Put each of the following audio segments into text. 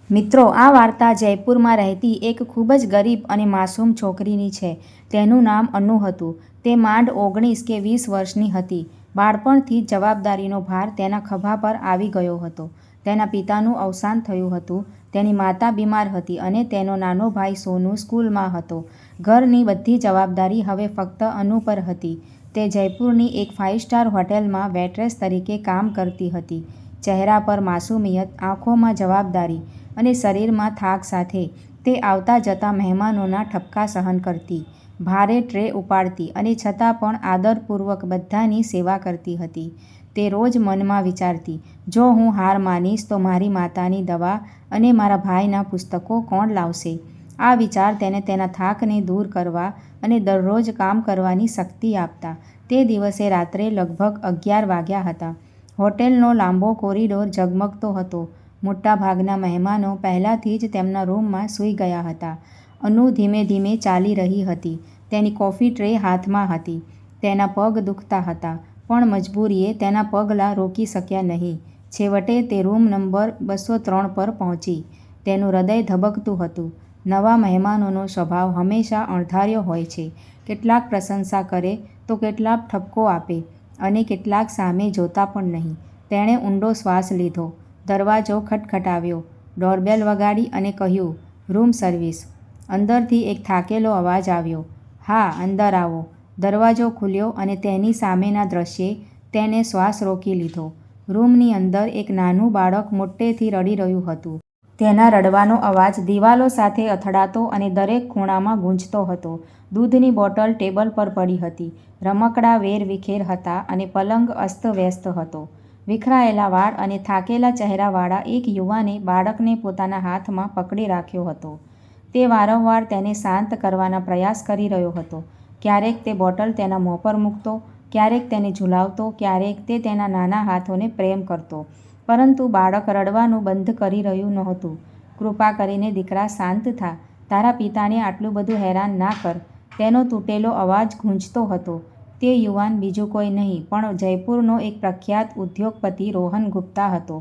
મિત્રો, આ વાર્તા જયપુરમાં રહેતી એક ખૂબ જ ગરીબ અને માસૂમ છોકરીની છે. તેનું નામ અનુ હતું. તે માંડ 19 કે 20 વર્ષની હતી. બાળપણથી જ જવાબદારીનો ભાર તેના ખભા પર આવી ગયો હતો. તેના પિતાનું અવસાન થયું હતું, તેની માતા બીમાર હતી અને તેનો નાનો ભાઈ સોનુ સ્કૂલમાં હતો. ઘરની બધી જવાબદારી હવે ફક્ત અનુ પર હતી. તે જયપુરની એક 5 સ્ટાર હોટેલમાં વેટ્રેસ તરીકે કામ કરતી હતી. ચહેરા પર માસૂમિયત, આંખોમાં જવાબદારી અને શરીરમાં થાક સાથે તે આવતા જતા મહેમાનોના ઠપકા સહન કરતી, ભારે ટ્રે ઉપાડતી અને છતાં પણ આદરપૂર્વક બધાની સેવા કરતી હતી. તે રોજ મનમાં વિચારતી, જો હું હાર માનીશ તો મારી માતાની દવા અને મારા ભાઈના પુસ્તકો કોણ લાવશે? આ વિચાર તેને તેના થાકને દૂર કરવા અને દરરોજ કામ કરવાની શક્તિ આપતા. તે દિવસે રાત્રે લગભગ 11 વાગ્યા હતા. હોટેલનો લાંબો કોરિડોર ઝગમગતો હતો. મોટાભાગના મહેમાનો પહેલાથી જ તેમના રૂમમાં સૂઈ ગયા હતા. અનુ ધીમે ધીમે ચાલી રહી હતી. તેની કોફી ટ્રે હાથમાં હતી. તેના પગ દુખતા હતા, પણ મજબૂરીએ તેના પગલાં રોકી શક્યા નહીં. છેવટે તે રૂમ નંબર 203 પર પહોંચી. તેનું હૃદય ધબકતું હતું. નવા મહેમાનોનો સ્વભાવ હંમેશા અણધાર્યો હોય છે. કેટલાક પ્રશંસા કરે તો કેટલાક ઠપકો આપે અને કેટલાક સામે જોતા પણ નહીં. તેણે ઊંડો શ્વાસ લીધો. દરવાજો ખટખટાવ્યો. ડોરબેલ વગાડી અને કહ્યું, રૂમ સર્વિસ. અંદરથી એક થાકેલો અવાજ આવ્યો, હા, અંદર આવો. દરવાજો ખુલ્યો અને તેની સામેના દૃશ્યે તેને શ્વાસ રોકી લીધો. રૂમની અંદર એક નાનું બાળક મોટેથી રડી રહ્યું હતું. તેના રડવાનો અવાજ દિવાલો સાથે અથડાતો અને દરેક ખૂણામાં ગૂંજતો હતો. દૂધની બોટલ ટેબલ પર પડી હતી. રમકડાં વેરવિખેર હતા અને પલંગ અસ્તવ્યસ્ત હતો. વિખરાયેલા વાળ અને થાકેલા ચહેરાવાળા એક યુવાને બાળકને પોતાના હાથમાં પકડી રાખ્યો હતો. તે વારંવાર તેને શાંત કરવાના પ્રયાસ કરી રહ્યો હતો. ક્યારેક તે બોટલ તેના મોં પર મૂકતો, ક્યારેક તેને ઝૂલાવતો, ક્યારેક તે તેના નાના હાથોને પ્રેમ કરતો. પરંતુ બાળક રડવાનું બંધ કરી રહ્યું નહોતું. કૃપા કરીને દીકરા, શાંત થા. તારા પિતાને આટલું બધું હેરાન ના કર. તેનો તૂટેલો અવાજ ગૂંજતો હતો. તે યુવાન બીજું કોઈ નહીં પણ જયપુરનો એક પ્રખ્યાત ઉદ્યોગપતિ રોહન ગુપ્તા હતો.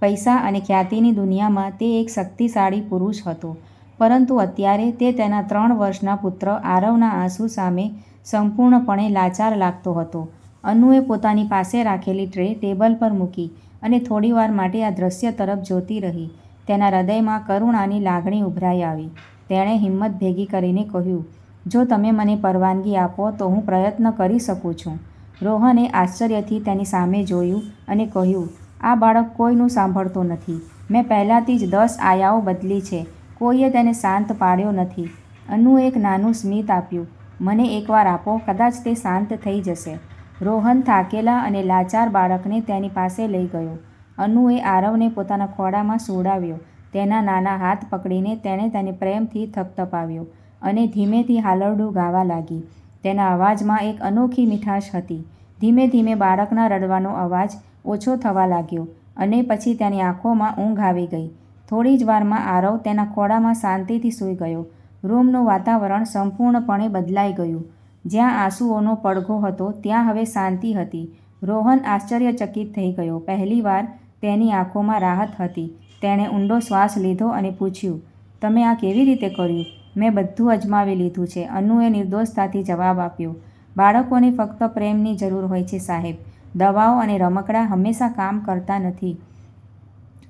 પૈસા અને ખ્યાતિની દુનિયામાં તે એક શક્તિશાળી પુરુષ હતો. પરંતુ અત્યારે તે તેના 3 વર્ષના પુત્ર આરવના આંસુ સામે સંપૂર્ણપણે લાચાર લાગતો હતો. અનુએ પોતાની પાસે રાખેલી ટ્રે ટેબલ પર મૂકી અને થોડીવાર માટે આ દૃશ્ય તરફ જોતી રહી. તેના હૃદયમાં કરુણાની લાગણી ઉભરાઈ આવી. તેણે હિંમત ભેગી કરીને કહ્યું, જો તમે મને પરવાનગી આપો તો હું પ્રયત્ન કરી શકું છું. રોહને આશ્ચર્યથી તેની સામે જોયું અને કહ્યું, આ બાળક કોઈનું સાંભળતો નથી. મેં પહેલાંથી જ 10 આયાઓ બદલી છે. કોઈએ તેને શાંત પાડ્યો નથી. અનુએ એક નાનું સ્મિત આપ્યું. મને એકવાર આપો, કદાચ તે શાંત થઈ જશે. રોહન થાકેલા અને લાચાર બાળકને તેની પાસે લઈ ગયો. અનુએ આરવને પોતાના ખોળામાં સુવડાવ્યો. તેના નાના હાથ પકડીને તેણે તેને પ્રેમથી થપથપાવ્યો અને ધીમેથી હાલરડું ગાવા લાગી. તેના અવાજમાં એક અનોખી મીઠાશ હતી. ધીમે ધીમે બાળકના રડવાનો અવાજ ઓછો થવા લાગ્યો અને પછી તેની આંખોમાં ઊંઘ આવી ગઈ. થોડી જ વારમાં આરવ તેના ખોળામાં શાંતિથી સૂઈ ગયો. રૂમનું વાતાવરણ સંપૂર્ણપણે બદલાઈ ગયું. જ્યાં આંસુઓનો પડઘો હતો ત્યાં હવે શાંતિ હતી. રોહન આશ્ચર્યચકિત થઈ ગયો. પહેલીવાર તેની આંખોમાં રાહત હતી. તેણે ઊંડો શ્વાસ લીધો અને પૂછ્યું, તમે આ કેવી રીતે કર્યું? મેં બધું અજમાવી લીધું છે, અનુએ નિર્દોષતાથી જવાબ આપ્યો. બાળકોને ફક્ત પ્રેમની જરૂર હોય છે સાહેબ. દવાઓ અને રમકડાં હંમેશા કામ કરતા નથી.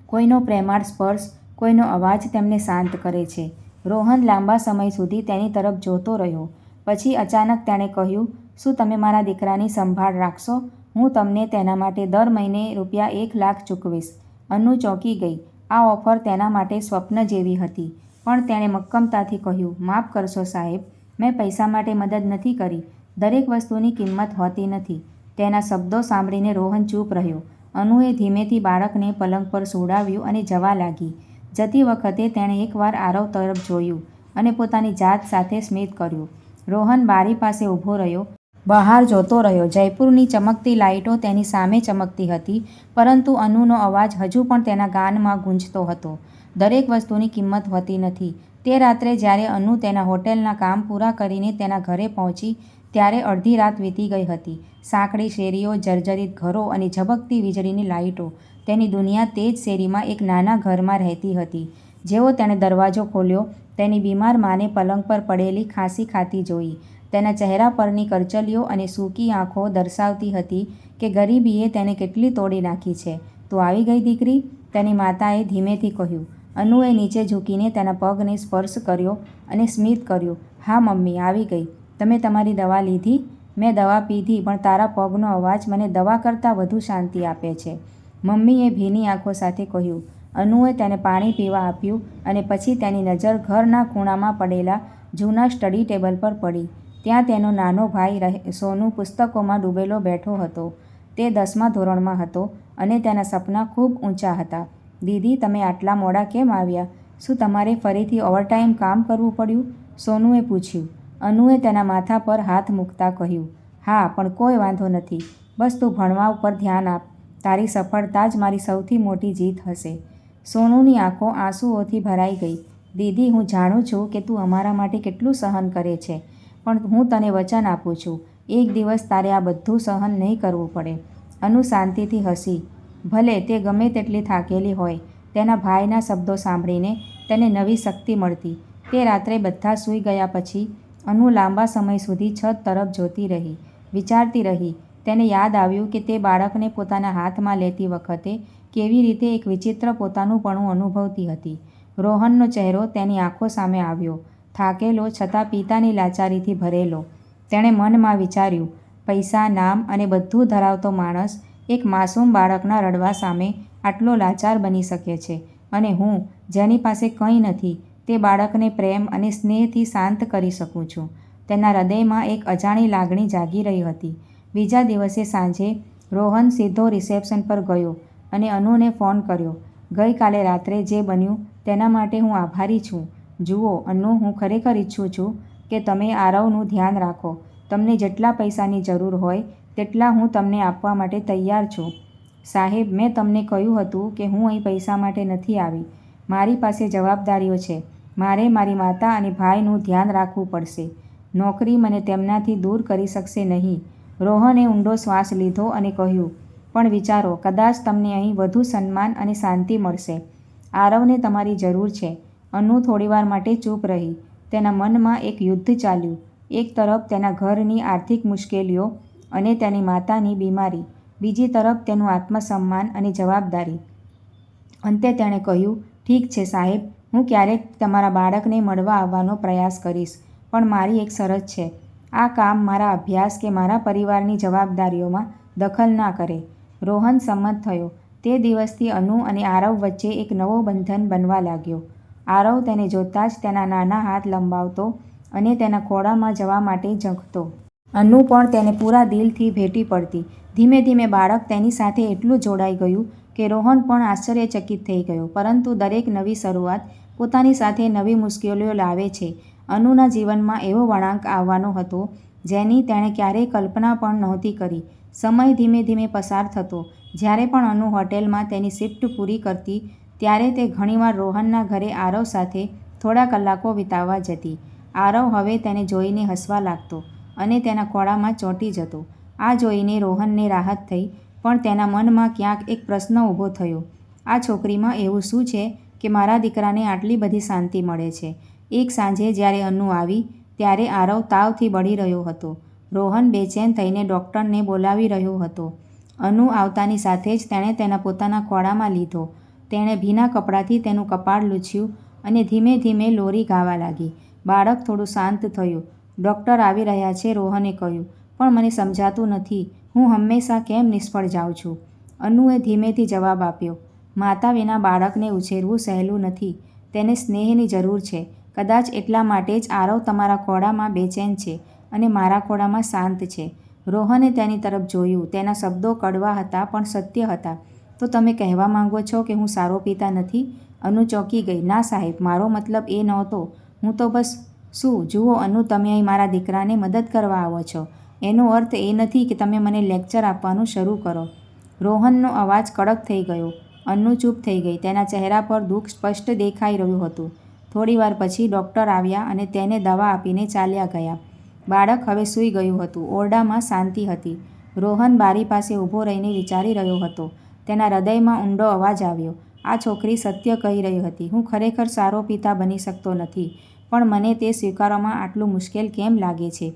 કોઈનો પ્રેમાળ સ્પર્શ, કોઈનો અવાજ તેમને શાંત કરે છે. રોહન લાંબા સમય સુધી તેની તરફ જોતો રહ્યો. પછી અચાનક તેણે કહ્યું, શું તમે મારા દીકરાની સંભાળ રાખશો? હું તમને તેના માટે દર મહિને ₹1 લાખ ચૂકવીશ. અનુ ચોંકી ગઈ. આ ઓફર તેના માટે સ્વપ્ન જેવી હતી. પણ તેણે મક્કમતાથી કહ્યું, માફ કરશો સાહેબ, મેં પૈસા માટે મદદ નથી કરી. દરેક વસ્તુની કિંમત હોતી નથી. તેના શબ્દો સાંભળીને રોહન ચૂપ રહ્યો. અનુએ ધીમેથી બાળકને પલંગ પર સુવડાવ્યું અને જવા લાગી. જતી વખતે તેણે એકવાર આરવ તરફ જોયું અને પોતાની જાત સાથે સ્મિત કર્યું. રોહન બારી પાસે ઊભો રહ્યો. બહાર જોતો રહ્યો. જયપુરની ચમકતી લાઇટો તેની સામે ચમકતી હતી, પરંતુ અનુનો અવાજ હજુ પણ તેના કાનમાં ગૂંજતો હતો. દરેક વસ્તુની કિંમત હોતી નથી. તે રાત્રે જ્યારે અનુ તેના હોટેલના કામ પૂરા કરીને તેના ઘરે પહોંચી, ત્યારે અડધી રાત વીતી ગઈ હતી. સાંકડી શેરીઓ, જર્જરિત ઘરો અને ઝબકતી વીજળીની લાઇટો. તેની દુનિયા તે જ શેરીમાં એક નાના ઘરમાં રહેતી હતી, જેવો તેણે દરવાજો ખોલ્યો, તેની બીમાર માને પલંગ પર પડેલી ખાંસી ખાતી જોઈ. તેના ચહેરા પરની કરચલીઓ અને સૂકી આંખો દર્શાવતી હતી કે ગરીબીએ તેને કેટલી તોડી નાખી છે. તું આવી ગઈ દીકરી, તેની માતાએ ધીમેથી કહ્યું. અનુએ નીચે ઝૂકીને તેના પગને સ્પર્શ કર્યો અને સ્મિત કર્યું. હા મમ્મી, આવી ગઈ. તમે તમારી દવા લીધી? મેં દવા પીધી, પણ તારા પગનો અવાજ મને દવા કરતાં વધુ શાંતિ આપે છે, મમ્મીએ ભીની આંખો સાથે કહ્યું. અનુએ તેને પાણી પીવા આપ્યું અને પછી તેની નજર ઘરના ખૂણામાં પડેલા જૂના સ્ટડી ટેબલ પર પડી. ત્યાં તેનો નાનો ભાઈ સોનુ પુસ્તકોમાં ડૂબેલો બેઠો હતો. તે 10મા ધોરણમાં હતો અને તેના સપના ખૂબ ઊંચા હતા. દીદી, તમે આટલા મોડા કેમ આવ્યા? શું તમારે ફરીથી ઓવરટાઈમ કામ કરવું પડ્યું? સોનુએ પૂછ્યું. અનુએ તેના માથા પર હાથ મૂકતા કહ્યું. હા, પણ કોઈ વાંધો નથી. બસ તું ભણવા ઉપર ધ્યાન આપ. તારી સફળતા જ મારી સૌથી મોટી જીત હશે. સોનુની આંખો આંસુઓથી ભરાઈ ગઈ. દીદી, હું જાણું છું કે તું અમારા માટે કેટલું સહન કરે છે, પણ હું તને વચન આપું છું, એક દિવસ તારે આ બધું સહન નહીં કરવું પડે. અનુ શાંતિથી હસી. ભલે તે ગમે તેટલી થાકેલી હોય. તેના ભાઈના શબ્દો સાંભળીને તેને નવી શક્તિ મળતી. તે રાત્રે બધા સૂઈ ગયા પછી અનુ લાંબા સમય સુધી છત તરફ જોતી રહી, વિચારતી રહી. તેને યાદ આવ્યું કે તે બાળકને પોતાના હાથમાં લેતી વખતે કેવી રીતે એક વિચિત્ર પોતાનુંપણું અનુભવતી હતી. રોહનનો ચહેરો તેની આંખો સામે આવ્યો, થાકેલો છતાં પિતાની લાચારીથી ભરેલો. તેણે મનમાં વિચાર્યું, પૈસા, નામ અને બધું ધરાવતો માણસ એક માસૂમ બાળકના રડવા સામે આટલો લાચાર બની શકે છે, અને હું, જેની પાસે કંઈ નથી, તે બાળકને પ્રેમ અને સ્નેહથી શાંત કરી શકું છું. તેના હૃદયમાં એક અજાણી લાગણી જાગી રહી હતી. બીજા દિવસે સાંજે રોહન સીધો રિસેપ્શન પર ગયો અને અનુને ફોન કર્યો. ગઈકાલે રાત્રે જે બન્યું તેના માટે હું આભારી છું. જુઓ અનુ, હું ખરેખર ઈચ્છું છું કે તમે આરવનું ધ્યાન રાખો. તમને જેટલા પૈસાની જરૂર હોય તેટલા હું તમને આપવા માટે તૈયાર છું. સાહેબ, મેં તમને કહ્યું હતું કે હું અહીં પૈસા માટે નથી આવી. મારી પાસે જવાબદારીઓ છે. મારે મારી માતા અને ભાઈનું ધ્યાન રાખવું પડશે. નોકરી મને તેમનાથી દૂર કરી શકશે નહીં. રોહને ઊંડો શ્વાસ લીધો અને કહ્યું, પણ વિચારો, કદાચ તમને અહીં વધુ સન્માન અને શાંતિ મળશે. આરવને તમારી જરૂર છે. અનુ થોડીવાર માટે ચૂપ રહી. તેના મનમાં એક યુદ્ધ ચાલ્યું. એક તરફ તેના ઘરની આર્થિક મુશ્કેલીઓ અને તેની માતાની બીમારી, બીજી તરફ તેનું આત્મસન્માન અને જવાબદારી. અંતે તેણે કહ્યું, ઠીક છે સાહેબ, હું ક્યારેક તમારા બાળકને મળવા આવવાનો પ્રયાસ કરીશ, પણ મારી એક શરત છે. આ કામ મારા અભ્યાસ કે મારા પરિવારની જવાબદારીઓમાં દખલ ના કરે. રોહન સંમત થયો. તે દિવસથી અનુ અને આરવ વચ્ચે એક નવો બંધન બનવા લાગ્યો. આરવ તેને જોતાં જ તેના નાના હાથ લંબાવતો અને તેના ખોળામાં જવા માટે ઝંખતો. અનુ પણ તેને પૂરા દિલથી ભેટી પડતી. ધીમે ધીમે બાળક તેની સાથે એટલું જોડાઈ ગયું કે રોહન પણ આશ્ચર્યચકિત થઈ ગયો. પરંતુ દરેક નવી શરૂઆત પોતાની સાથે નવી મુશ્કેલીઓ લાવે છે. અનુના જીવનમાં એવો વળાંક આવવાનો હતો જેની તેણે ક્યારેય કલ્પના પણ નહોતી કરી. સમય ધીમે ધીમે પસાર થતો. જ્યારે પણ અનુ હોટેલમાં તેની શિફ્ટ પૂરી કરતી ત્યારે તે ઘણીવાર રોહનના ઘરે આરવ સાથે થોડા કલાકો વિતાવવા જતી. આરવ હવે તેને જોઈને હસવા લાગતો અને તેના ખોળામાં ચોંટી જતો. આ જોઈને રોહનને રાહત થઈ, પણ તેના મનમાં ક્યાંક એક પ્રશ્ન ઊભો થયો. આ છોકરીમાં એવું શું છે કે મારા દીકરાને આટલી બધી શાંતિ મળે છે? એક સાંજે જ્યારે અનુ આવી ત્યારે આરવ તાવથી બળી રહ્યો હતો. રોહન બેચેન થઈને ડૉક્ટરને બોલાવી રહ્યો હતો. અનુ આવતાની સાથે જ તેણે તેના પોતાના ખોળામાં લીધો. તેણે ભીના કપડાથી તેનું કપાળ લૂછ્યું અને ધીમે ધીમે લોરી ગાવા લાગી. બાળક થોડું શાંત થયું. ડૉક્ટર આવી રહ્યા છે, રોહને કહ્યું, પણ મને સમજાતું નથી, હું હંમેશા કેમ નિષ્ફળ જાઉં છું? અનુએ ધીમેથી જવાબ આપ્યો, માતા વિના બાળકને ઉછેરવું સહેલું નથી. તેને સ્નેહની જરૂર છે. કદાચ એટલા માટે જ આરવ તમારા ખોળામાં બેચેન છે અને મારા ખોળામાં શાંત છે. રોહને તેની તરફ જોયું. તેના શબ્દો કડવા હતા પણ સત્ય હતા. તો તમે કહેવા માંગો છો કે હું સારો પિતા નથી? અનુ ચોંકી ગઈ. ના સાહેબ, મારો મતલબ એ નહોતો. હું તો બસ... શું? જુઓ અનુ, તમે અહીં મારા દીકરાને મદદ કરવા આવો છો. એનો અર્થ એ નથી કે તમે મને લેક્ચર આપવાનું શરૂ કરો. રોહનનો અવાજ કડક થઈ ગયો. અનુ ચૂપ થઈ ગઈ. તેના ચહેરા પર દુઃખ સ્પષ્ટ દેખાઈ રહ્યું હતું. થોડીવાર પછી ડૉક્ટર આવ્યા અને તેને દવા આપીને ચાલ્યા ગયા. બાળક હવે સૂઈ ગયું હતું. ઓરડામાં શાંતિ હતી. રોહન બારી પાસે ઊભો રહીને વિચારી રહ્યો હતો. તેના હૃદયમાં ઊંડો અવાજ આવ્યો, આ છોકરી સત્ય કહી રહી હતી. હું ખરેખર સારો પિતા બની શકતો નથી, પણ મને તે સ્વીકારવામાં આટલું મુશ્કેલ કેમ લાગે છે?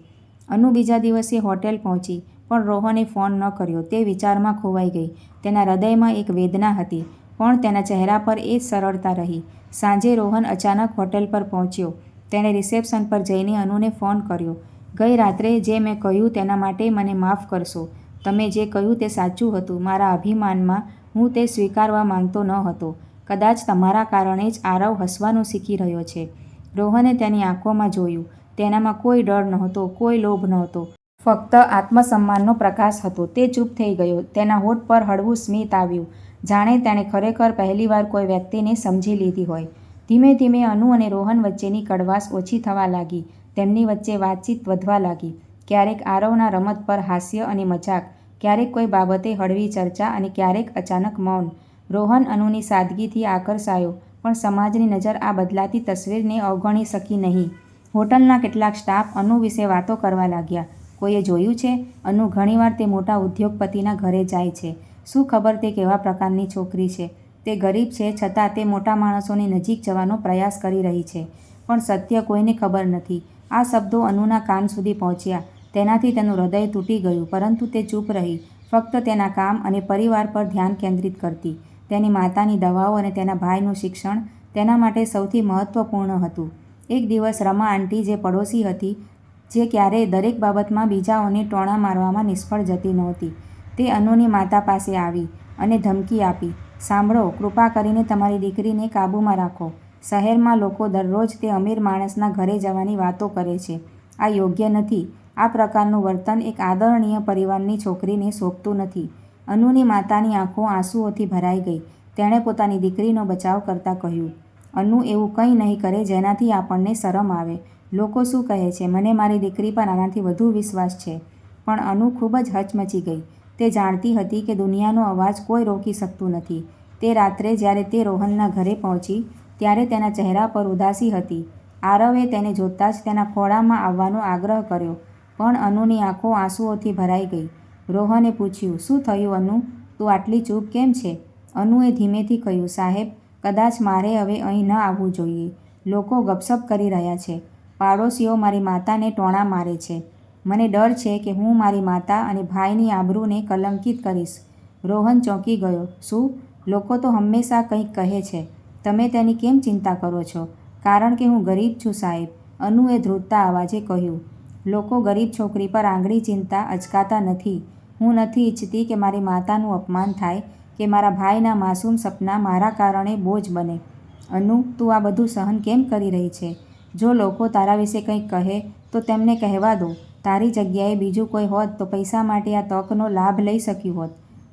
અનુ બીજા દિવસે હોટેલ પહોંચી, પણ રોહને ફોન ન કર્યો. તે વિચારમાં ખોવાઈ ગઈ. તેના હૃદયમાં એક વેદના હતી, પણ તેના ચહેરા પર એ જ સરળતા રહી. સાંજે રોહન અચાનક હોટેલ પર પહોંચ્યો. તેણે રિસેપ્શન પર જઈને અનુને ફોન કર્યો. ગઈ રાત્રે જે મેં કહ્યું તેના માટે મને માફ કરશો. તમે જે કહ્યું તે સાચું હતું. મારા અભિમાનમાં હું તે સ્વીકારવા માંગતો ન હતો. કદાચ તમારા કારણે જ આરવ હસવાનું શીખી રહ્યો છે. રોહને તેની આંખોમાં જોયું. તેનામાં કોઈ ડર નહોતો, કોઈ લોભ નહોતો. ફક્ત આત્મસન્માનનો પ્રકાશ હતો. તે ચૂપ થઈ ગયો. તેના હોઠ પર હળવું સ્મિત આવ્યું, જાણે તેણે ખરેખર પહેલીવાર કોઈ વ્યક્તિને સમજી લીધી હોય. ધીમે ધીમે અનુ અને રોહન વચ્ચેની કડવાશ ઓછી થવા લાગી. તેમની વચ્ચે વાતચીત વધવા લાગી. ક્યારેક આરવના રમત પર હાસ્ય અને મજાક, ક્યારેક કોઈ બાબતે હળવી ચર્ચા અને ક્યારેક અચાનક મૌન. રોહન અનુની સાદગીથી આકર્ષાયો, પણ સમાજની નજર આ બદલાતી તસવીરને અવગણી શકી નહીં. હોટલના કેટલાક સ્ટાફ અનુ વિશે વાતો કરવા લાગ્યા. કોઈએ જોયું છે? અનુ ઘણીવાર તે મોટા ઉદ્યોગપતિના ઘરે જાય છે. શું ખબર તે કેવા પ્રકારની છોકરી છે? તે ગરીબ છે, છતાં તે મોટા માણસોની નજીક જવાનો પ્રયાસ કરી રહી છે. પણ સત્ય કોઈને ખબર નથી. આ શબ્દો અનુના કાન સુધી પહોંચ્યા. તેનાથી તેનું હૃદય તૂટી ગયું, પરંતુ તે ચૂપ રહી, ફક્ત તેના કામ અને પરિવાર પર ધ્યાન કેન્દ્રિત કરતી. તેની માતાની દવાઓ અને તેના ભાઈનું શિક્ષણ તેના માટે સૌથી મહત્વપૂર્ણ હતું. એક દિવસ રમા આંટી, જે પડોશી હતી, જે ક્યારેય દરેક બાબતમાં બીજાઓને ટોણા મારવામાં નિષ્ફળ જતી નહોતી, તે અનુની માતા પાસે આવી અને ધમકી આપી, સાંભળો, કૃપા કરીને તમારી દીકરીને કાબૂમાં રાખો. શહેરમાં લોકો દરરોજ તે અમીર માણસના ઘરે જવાની વાતો કરે છે. આ યોગ્ય નથી. આ પ્રકારનું વર્તન એક આદરણીય પરિવારની છોકરીને શોભતું નથી. અનુની માતાની આંખો આંસુઓથી ભરાઈ ગઈ. તેણે પોતાની દીકરીનો બચાવ કરતાં કહ્યું, અનુ એવું કંઈ નહીં કરે જેનાથી આપણને શરમ આવે. લોકો શું કહે છે? મને મારી દીકરી પર આનાથી વધુ વિશ્વાસ છે. પણ અનુ ખૂબ જ હચમચી ગઈ. તે જાણતી હતી કે દુનિયાનો અવાજ કોઈ રોકી શકતું નથી. તે રાત્રે જ્યારે તે રોહનના ઘરે પહોંચી, ત્યારે તેના ચહેરા પર ઉદાસી હતી. આરવે તેને જોતાં જ તેના ખોળામાં આવવાનો આગ્રહ કર્યો, પણ અનુની આંખો આંસુઓથી ભરાઈ ગઈ. રોહને પૂછ્યું, શું થયું અનુ? તું આટલી ચૂપ કેમ છે? અનુએ ધીમેથી કહ્યું, સાહેબ, કદાચ મારે હવે અહીં ન આવવું જોઈએ. લોકો ગપસપ કરી રહ્યા છે. પાડોશીઓ મારી માતાને ટોણા મારે છે. મને ડર છે કે હું મારી માતા અને ભાઈની આબરૂને કલંકિત કરીશ. રોહન ચોંકી ગયો. શું? લોકો તો હંમેશા કંઈક કહે છે. તમે તેની કેમ ચિંતા કરો છો? કારણ કે હું ગરીબ છું, સાહેબ, અનુએ ધ્રુજતા અવાજે કહ્યું. લોકો ગરીબ છોકરી પર આંગળી ચીંધતા અચકાતા નથી. હું નથી ઈચ્છતી કે મારી માતાનું અપમાન થાય, કે મારા ભાઈના માસૂમ સપના મારા કારણે બોજ બને. અનુ, તું આ બધું સહન કેમ કરી રહી છે? જો લોકો તારા વિશે કંઈક કહે તો તેમને કહેવા દો. તારી જગ્યાએ બીજું કોઈ હોત તો પૈસા માટે આ તકનો લાભ લઈ શક્યું હોત.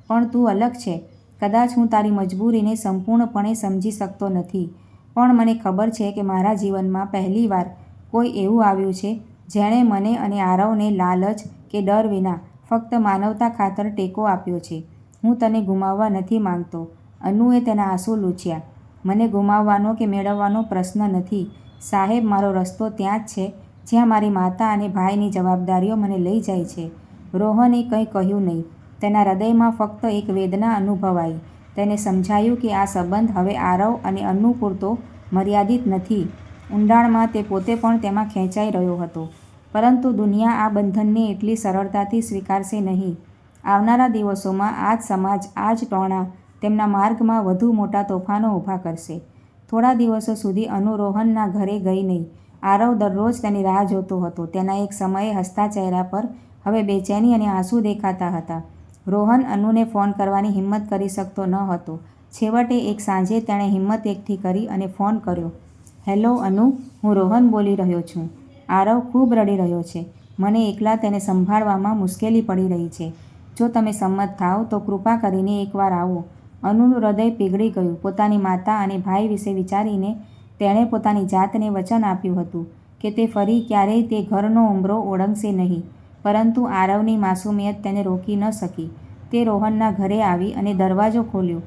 પણ તું અલગ છે. કદાચ હું તારી મજબૂરીને સંપૂર્ણપણે સમજી શકતો નથી, પણ મને ખબર છે કે મારા જીવનમાં પહેલીવાર કોઈ એવું આવ્યું છે જેણે મને અને આરવને લાલચ કે ડર વિના ફક્ત માનવતા ખાતર ટેકો આપ્યો છે. હું તને ગુમાવવા નથી માંગતો. અનુએ તેના આંસુ લૂછ્યા. મને ગુમાવવાનો કે મેળવવાનો પ્રશ્ન નથી, સાહેબ. મારો રસ્તો ત્યાં જ છે જ્યાં મારી માતા અને ભાઈની જવાબદારીઓ મને લઈ જાય છે. રોહને કંઈ કહ્યું નહીં. તેના હૃદયમાં ફક્ત એક વેદના અનુભવાઈ. તેને સમજાયું કે આ સંબંધ હવે આરવ અને અનુ પૂરતો મર્યાદિત નથી. ઊંડાણમાં તે પોતે પણ તેમાં ખેંચાઈ રહ્યો હતો. પરંતુ દુનિયા આ બંધનને એટલી સરળતાથી સ્વીકારશે નહીં. આવનારા દિવસોમાં આ જ સમાજ, આ જ ટોણા તેમના માર્ગમાં વધુ મોટા તોફાનો ઊભા કરશે. થોડા દિવસો સુધી અનુ રોહનના ઘરે ગઈ નહીં. આરવ દરરોજ તેની રાહ જોતો હતો. તેના એક સમયે હસતા ચહેરા પર હવે બેચેની અને આંસુ દેખાતા હતા. રોહન અનુને ફોન કરવાની હિંમત કરી શકતો ન હતો. છેવટે એક સાંજે તેણે હિંમત એકઠી કરી અને ફોન કર્યો. હેલો અનુ, હું રોહન બોલી રહ્યો છું. આરવ ખૂબ રડી રહ્યો છે. મને એકલા તેને સંભાળવામાં મુશ્કેલી પડી રહી છે. જો તમે સંમત થાઓ તો કૃપા કરીને એકવાર આવો. અનુનું હૃદય પીગળી ગયું. પોતાની માતા અને ભાઈ વિશે વિચારીને તેણે પોતાની જાતને વચન આપ્યું હતું કે તે ફરી ક્યારેય તે ઘરનો ઉંબરો ઓળંગશે નહીં. પરંતુ આરવની માસૂમિયત તેને રોકી ન શકી. તે રોહનના ઘરે આવી અને દરવાજો ખોલ્યો.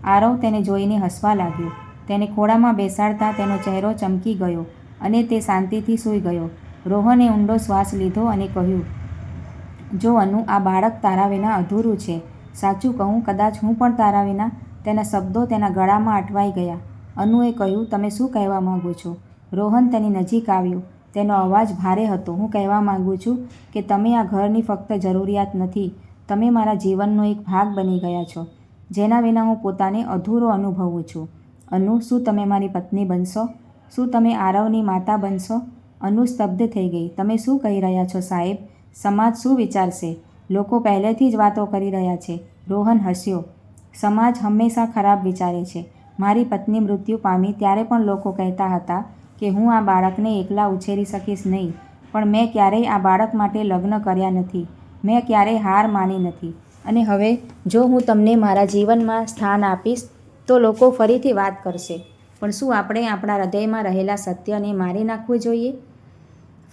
આરવ તેને જોઈને હસવા લાગ્યો. તેને ખોળામાં બેસાડતા તેનો ચહેરો ચમકી ગયો અને તે શાંતિથી સૂઈ ગયો. રોહને ઊંડો શ્વાસ લીધો અને કહ્યું, જો અનુ, આ બાળક તારા વિના અધૂરું છે. સાચું કહું, કદાચ હું પણ તારા વિના તેના શબ્દો તેના ગળામાં અટવાઈ ગયા. અનુએ કહ્યું, તમે શું કહેવા માંગો છો? રોહન તેની નજીક આવ્યો. તેનો અવાજ ભારે હતો. હું કહેવા માંગુ છું કે તમે આ ઘરની ફક્ત જરૂરિયાત નથી, તમે મારા જીવનનો એક ભાગ બની ગયા છો, જેના વિના હું પોતાને અધૂરો અનુભવું છું. અનુ, શું તમે મારી પત્ની બનશો? શું તમે આરવની માતા બનશો? અનુ સ્તબ્ધ થઈ ગઈ. તમે શું કહી રહ્યા છો સાહેબ? સમાજ શું વિચારશે? લોકો પહેલેથી જ વાતો કરી રહ્યા છે. રોહન હસ્યો. સમાજ હંમેશા ખરાબ વિચારે છે. મારી પત્ની મૃત્યુ પામી ત્યારે પણ લોકો કહેતા હતા કે હું આ બાળકને એકલા ઉછેરી શકીશ નહીં, પણ મેં ક્યારેય આ બાળક માટે લગ્ન કર્યા નથી. મેં ક્યારેય હાર માની નથી. અને હવે જો હું તમને મારા જીવનમાં સ્થાન આપીશ તો લોકો ફરીથી વાત કરશે. પણ શું આપણે આપણા હૃદયમાં રહેલા સત્યને મારી નાખવું જોઈએ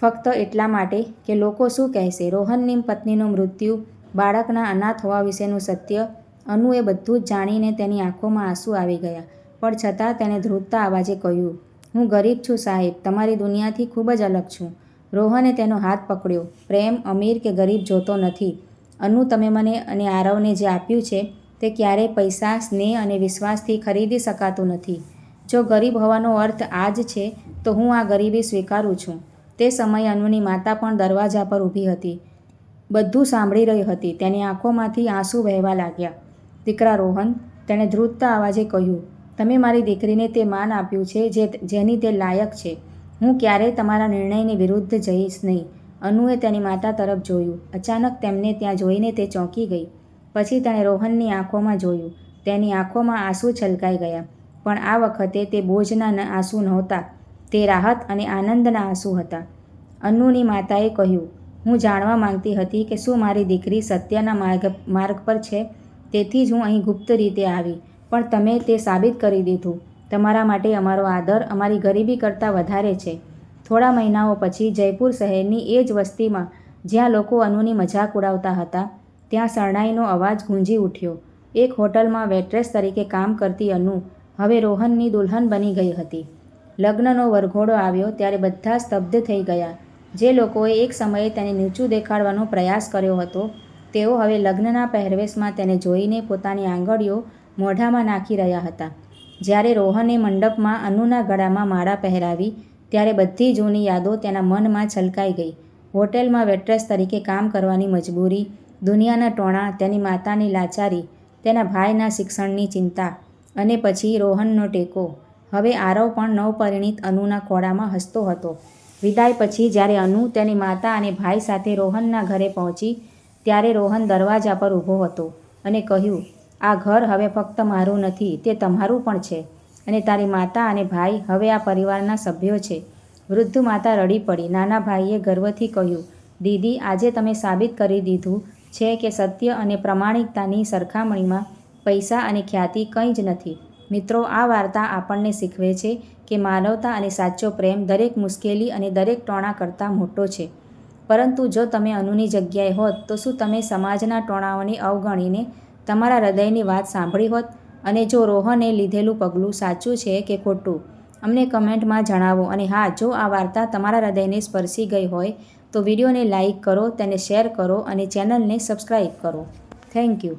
ફક્ત એટલા માટે કે લોકો શું કહેશે? રોહનની પત્નીનું મૃત્યુ, બાળકના અનાથ હોવા વિશેનું સત્ય. અનુએ બધું જ જાણીને તેની આંખોમાં આંસુ આવી ગયા, પણ છતાં તેણે ધ્રુજતા અવાજે કહ્યું, હું ગરીબ છું સાહેબ, તમારી દુનિયાથી ખૂબ જ અલગ છું. રોહને તેનો હાથ પકડ્યો. પ્રેમ અમીર કે ગરીબ જોતો નથી. અનુ, તમે મને અને આરવને જે આપ્યું છે તે ક્યારેય પૈસા, સ્નેહ અને વિશ્વાસથી ખરીદી શકાતું નથી. જો ગરીબ હોવાનો અર્થ આ જ છે તો હું આ ગરીબી સ્વીકારું છું. તે સમયે અનુની માતા પણ દરવાજા પર ઊભી હતી, બધું સાંભળી રહી હતી. તેની આંખોમાંથી આંસુ વહેવા લાગ્યા. દીકરા રોહન, તેણે ધ્રુજતા અવાજે કહ્યું, તમે મારી દીકરીને તે માન આપ્યું છે જેની તે લાયક છે. હું ક્યારેય તમારા નિર્ણયની વિરુદ્ધ જઈશ નહીં. અનુએ તેની માતા તરફ જોયું. અચાનક તેમને ત્યાં જોઈને તે ચોંકી ગઈ. પછી તેણે રોહનની આંખોમાં જોયું. તેની આંખોમાં આંસુ છલકાઈ ગયા. પણ આ વખતે તે બોજના આંસુ નહોતા, તે રાહત અને આનંદના આંસુ હતા. અનુની માતાએ કહ્યું, હું જાણવા માંગતી હતી કે શું મારી દીકરી સત્યના માર્ગ પર છે, તેથી જ હું અહીં ગુપ્ત રીતે આવી. પણ તમે તે સાબિત કરી દીધું. તમારા માટે અમારો આદર અમારી ગરીબી કરતાં વધારે છે. થોડા મહિનાઓ પછી જયપુર શહેરની એ જ વસ્તીમાં જ્યાં લોકો અનુની મજાક ઉડાવતા હતા, ત્યાં શરણાઈનો અવાજ ગુંજી ઉઠ્યો. એક હોટલમાં વેટ્રેસ તરીકે કામ કરતી અનુ હવે રોહનની દુલ્હન બની ગઈ હતી. લગ્નનો વરઘોડો આવ્યો ત્યારે બધા સ્તબ્ધ થઈ ગયા. જે લોકોએ એક સમયે તેને નીચું દેખાડવાનો પ્રયાસ કર્યો હતો, તેઓ હવે લગ્નના પહેરવેશમાં તેને જોઈને પોતાની આંગળીઓ મોઢામાં નાખી રહ્યા હતા. જ્યારે રોહને મંડપમાં અનુના ગળામાં માળા પહેરાવી ત્યારે બધી જૂની યાદો તેના મનમાં છલકાઈ ગઈ. હોટેલમાં વેટ્રેસ તરીકે કામ કરવાની મજબૂરી, દુનિયાના ટોણા, તેની માતાની લાચારી, તેના ભાઈના શિક્ષણની ચિંતા અને પછી રોહનનો ટેકો. હવે આરવ પણ નવપરિણીત અનુના ખોળામાં હસતો હતો. વિદાય પછી જ્યારે અનુ તેની માતા અને ભાઈ સાથે રોહનના ઘરે પહોંચી ત્યારે રોહન દરવાજા પર ઊભો હતો અને કહ્યું, આ ઘર હવે ફક્ત મારું નથી, તે તમારું પણ છે. અને તારી માતા અને ભાઈ હવે આ પરિવારના સભ્યો છે. વૃદ્ધ માતા રડી પડી. નાના ભાઈએ ગર્વથી કહ્યું, દીદી, આજે તમે સાબિત કરી દીધું છે કે સત્ય અને પ્રામાણિકતાની સરખામણીમાં પૈસા અને ખ્યાતિ કંઈ જ નથી. મિત્રો, આ વાર્તા આપણને શીખવે છે કે માનવતા અને સાચો પ્રેમ દરેક મુશ્કેલી અને દરેક ટોણા કરતાં મોટો છે. પરંતુ જો તમે અનુની જગ્યાએ હોત તો શું તમે સમાજના ટોણાઓને અવગણીને તમારા હૃદયની વાત સાંભળી હોત? અને જો રોહને લીધેલું પગલું સાચું છે કે ખોટું, અમને કમેન્ટમાં જણાવો. અને હા, જો આ વાર્તા તમારા હૃદયને સ્પર્શી ગઈ હોય તો વિડીયોને લાઇક કરો, તેને શેર કરો અને ચેનલને સબસ્ક્રાઈબ કરો. Thank you.